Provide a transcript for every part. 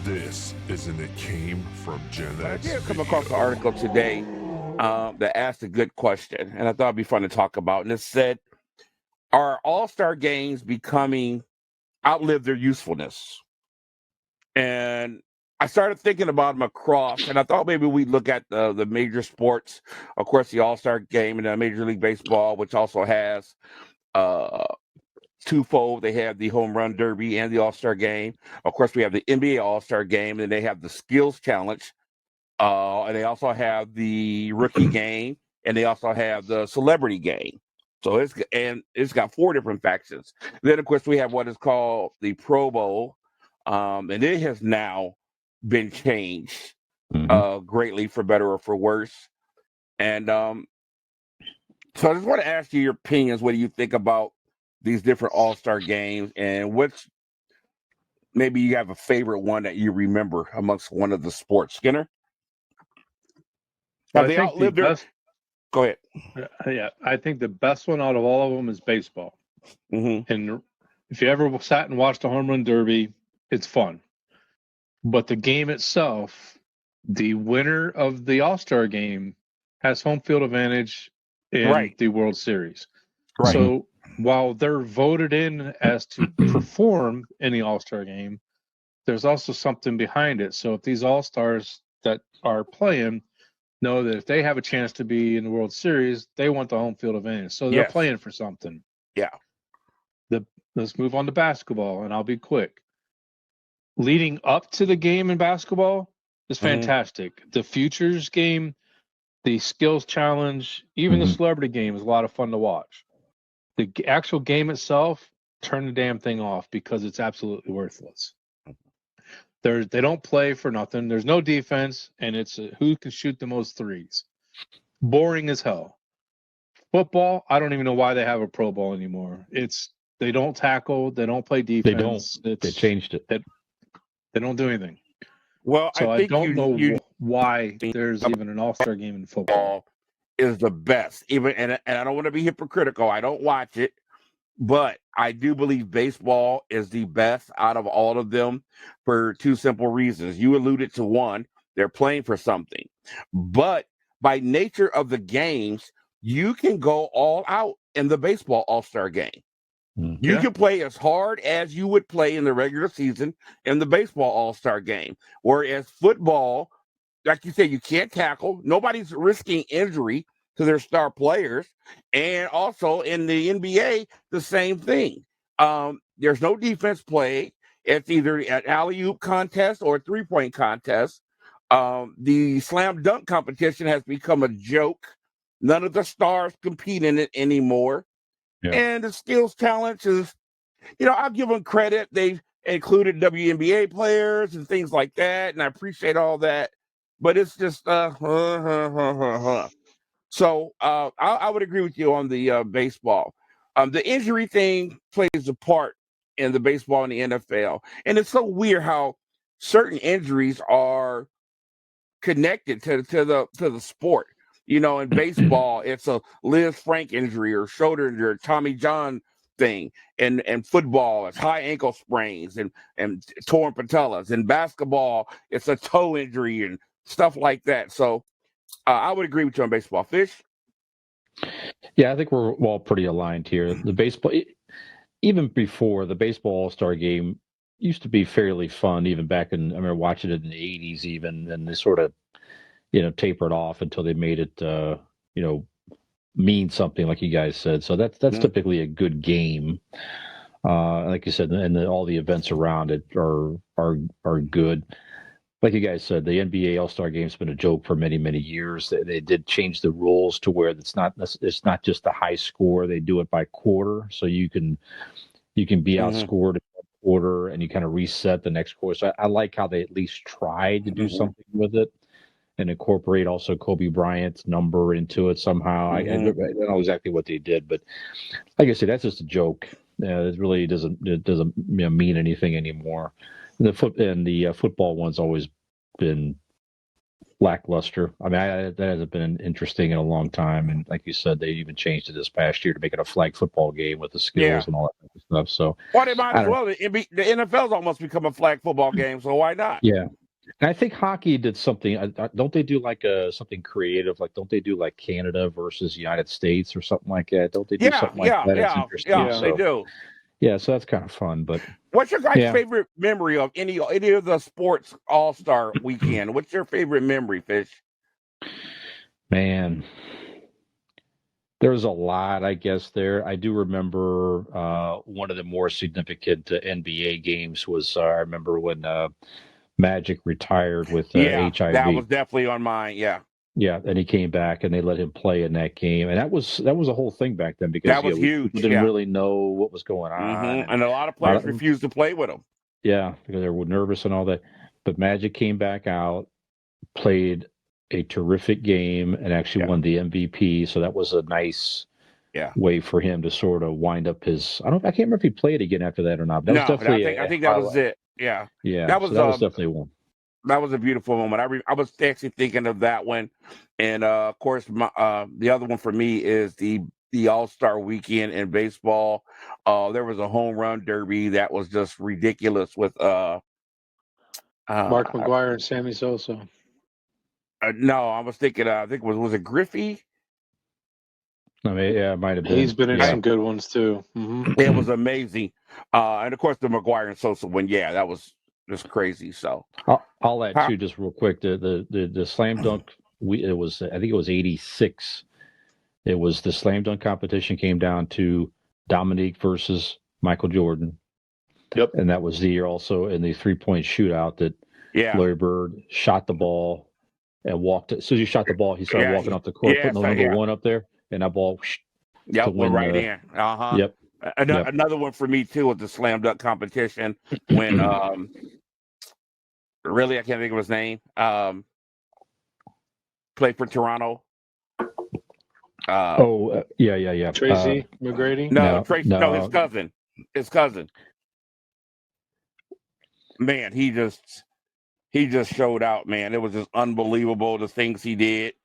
This is an It Came From GenX. I did come across an article today that asked a good question, and I thought it'd be fun to talk about. And it said, "Are All-Star games becoming outlived their usefulness?" And I started thinking about them across, and I thought maybe we'd look at the major sports, of course, the All-Star game and the Major League Baseball, which also has uh, twofold. They have the Home Run Derby and the All-Star game. Of course, we have the NBA All-Star game, and they have the Skills Challenge. And they also have the Rookie game, and they also have the Celebrity game. So it's got four different factions. Then, of course, we have what is called the Pro Bowl, and it has now been changed greatly for better or for worse. And so I just want to ask you your opinions. What do you think about these different All-Star games, and which maybe you have a favorite one that you remember amongst one of the sports? Skinner? Have they outlived their... Go ahead. Yeah, I think the best one out of all of them is baseball. Mm-hmm. And if you ever sat and watched a home run derby, it's fun. But the game itself, the winner of the All-Star game has home field advantage in the World Series. Right. So while they're voted in as to perform in the All-Star game, there's also something behind it. So if these All-Stars that are playing know that if they have a chance to be in the World Series, they want the home field advantage. So they're playing for something. Yeah. Let's move on to basketball, and I'll be quick. Leading up to the game in basketball is fantastic. The Futures game, the Skills Challenge, even the Celebrity game is a lot of fun to watch. The actual game itself, turn the damn thing off because it's absolutely worthless. They don't play for nothing. There's no defense, and it's who can shoot the most threes. Boring as hell. Football, I don't even know why they have a Pro Bowl anymore. They don't tackle. They don't play defense. They changed it. They don't do anything. Well, so I don't know why there's even an All-Star game in football. Is the best. And I don't want to be hypocritical. I don't watch it. But I do believe baseball is the best out of all of them for two simple reasons. You alluded to one, they're playing for something. But by nature of the games, you can go all out in the baseball All-Star game. You can play as hard as you would play in the regular season in the baseball All-Star game. Whereas football, like you said, you can't tackle. Nobody's risking injury to their star players. And also in the NBA, the same thing. There's no defense played. It's either an alley-oop contest or a three-point contest. The slam dunk competition has become a joke. None of the stars compete in it anymore. Yeah. And the Skills Challenge is, I'll give them credit. They've included WNBA players and things like that, and I appreciate all that. But it's just, So I would agree with you on the baseball. The injury thing plays a part in the baseball and the NFL. And it's so weird how certain injuries are connected to the sport. In baseball, it's a Liz Frank injury or shoulder injury or Tommy John thing. And football, it's high ankle sprains and torn patellas. In basketball, it's a toe injury and stuff like that. So I would agree with you on baseball. Fish? Yeah, I think we're all pretty aligned here. The baseball, even before the baseball All-Star game, used to be fairly fun. Even back I remember watching it in the '80s, even, and they sort of, tapered off until they made it, mean something, like you guys said. So that's typically a good game. Like you said, and all the events around it are good. Like you guys said, the NBA All-Star Game's been a joke for many, many years. They did change the rules to where it's not just a high score. They do it by quarter, so you can be outscored in one quarter, and you kind of reset the next quarter. So I like how they at least tried to do something with it and incorporate also Kobe Bryant's number into it somehow. I don't know exactly what they did, but like I said, that's just a joke. It really doesn't mean anything anymore. The football one's always been lackluster. I mean, that hasn't been interesting in a long time. And like you said, they even changed it this past year to make it a flag football game with the skills and all that type of stuff. So, Well, they might I as don't- well. The NFL's almost become a flag football game, so why not? yeah. And I think hockey did something. Don't they do like something creative? Like, don't they do like Canada versus United States or something like that? Don't they do something like that? It's interesting. They do. Yeah, so that's kind of fun. But What's your guys' Yeah. favorite memory of any of the sports All-Star weekend? What's your favorite memory, Fish? man, there was a lot, I guess. There, I do remember one of the more significant NBA games was I remember when Magic retired with HIV. That was definitely on mine. Yeah, Yeah, and he came back, and they let him play in that game, and that was a whole thing back then because that was huge. People didn't really know what was going on, And a lot of players refused to play with him. Yeah, because they were nervous and all that. But Magic came back out, played a terrific game, and actually won the MVP. So that was a nice way for him to sort of wind up his. I can't remember if he played again after that or not. But that was definitely. I think that was it. Yeah. That was definitely one. That was a beautiful moment. I was actually thinking of that one, and of course, the other one for me is the All-Star weekend in baseball. There was a home run derby that was just ridiculous with Mark McGwire and Sammy Sosa. No, I was thinking. I think was it Griffey? I mean, yeah, it might have been. He's been in some good ones too. Mm-hmm. It was amazing, and of course the McGwire and Sosa one. Yeah, that was just crazy. So I'll add too, just real quick. The slam dunk. I think it was 86. It was the slam dunk competition came down to Dominique versus Michael Jordan. Yep. And that was the year also in the 3-point shootout that Larry Bird shot the ball and walked. As soon as he shot the ball, he started walking off the court, putting the number one up there, and that ball went right in. Yep. Another one for me too was the slam dunk competition when really I can't think of his name. Played for Toronto. Yeah. Tracy McGrady? No, Tracy. No, his cousin. Man, he just showed out. Man, it was just unbelievable the things he did.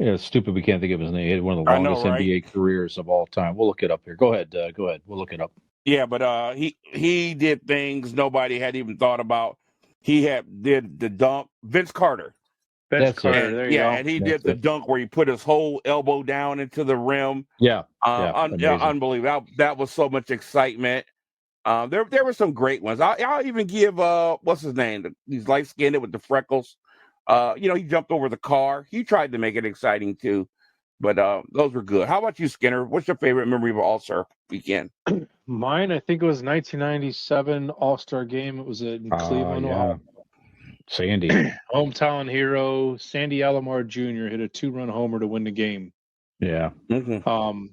Yeah, stupid. We can't think of his name. He had one of the longest NBA careers of all time. We'll look it up here. Go ahead. We'll look it up. Yeah, but he did things nobody had even thought about. He did the dunk. Vince Carter. There you go. And he did the dunk where he put his whole elbow down into the rim. Unbelievable. That was so much excitement. There were some great ones. I'll even give what's his name? He's light skinned with the freckles. He jumped over the car. He tried to make it exciting too. But those were good. How about you, Skinner? What's your favorite memory of All-Star weekend? Mine, I think it was 1997 All-Star game. It was in Cleveland, Ohio. Sandy. Hometown hero, Sandy Alomar Jr. hit a 2-run homer to win the game. Yeah. Mm-hmm.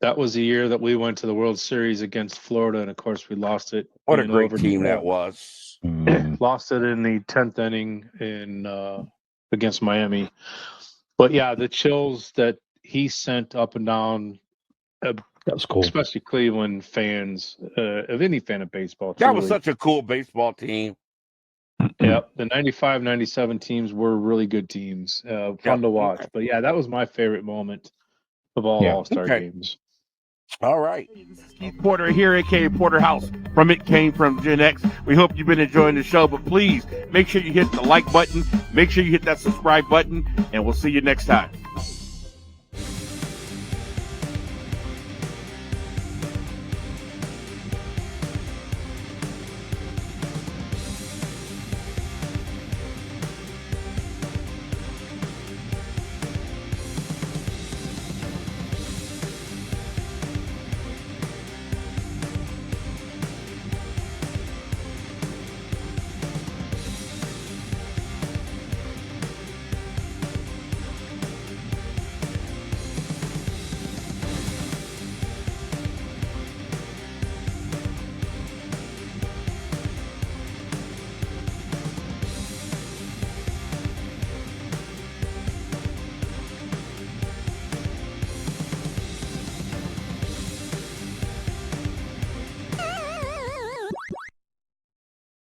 That was the year that we went to the World Series against Florida, and of course we lost it. What a great team that was. Lost it in the 10th inning against Miami. But yeah, the chills that he sent up and down, that was cool. Especially Cleveland fans, of any fan of baseball. That was such a cool baseball team. Yep, the 95, 97 teams were really good teams. Fun to watch. But yeah, that was my favorite moment of all All-Star games. All right. Keith Porter here at K Porter House from It Came From Gen X. We hope you've been enjoying the show, but please make sure you hit the like button, make sure you hit that subscribe button, and we'll see you next time.